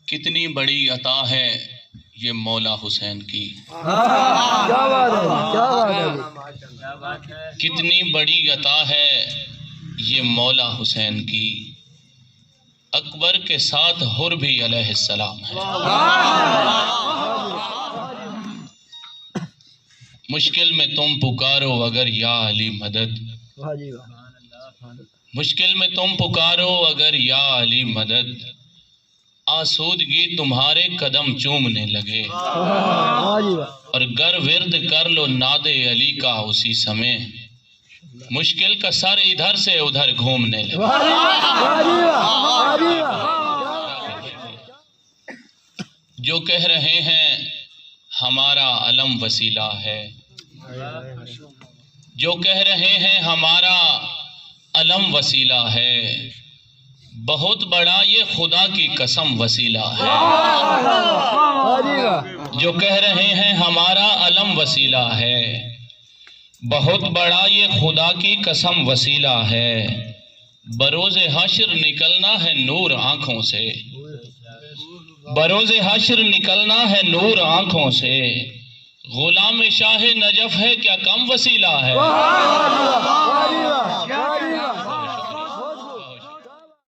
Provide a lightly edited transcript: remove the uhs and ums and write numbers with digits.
کتنی بڑی عطا ہے یہ مولا حسین کی، کتنی بڑی عطا ہے یہ مولا حسین کی، اکبر کے ساتھ حر بھی علیہ السلام ہے۔ مشکل میں تم پکارو اگر یا علی مدد، مشکل میں تم پکارو اگر یا علی مدد، آسودگی تمہارے قدم چومنے لگے، اور گر ورد کر لو ناد علی کا اسی سمے، مشکل کا سر ادھر سے ادھر گھومنے لگے۔ جو کہہ رہے ہیں ہمارا علم وسیلہ ہے، جو کہہ رہے ہیں ہمارا علم وسیلہ ہے، بہت بڑا یہ خدا کی قسم وسیلہ ہے۔ جو کہہ رہے ہیں ہمارا علم وسیلہ ہے، بہت بڑا یہ خدا کی قسم وسیلہ ہے، بروز حشر نکلنا ہے نور آنکھوں سے، بروز حشر نکلنا ہے نور آنکھوں سے، غلام شاہ نجف ہے کیا کم وسیلہ ہے۔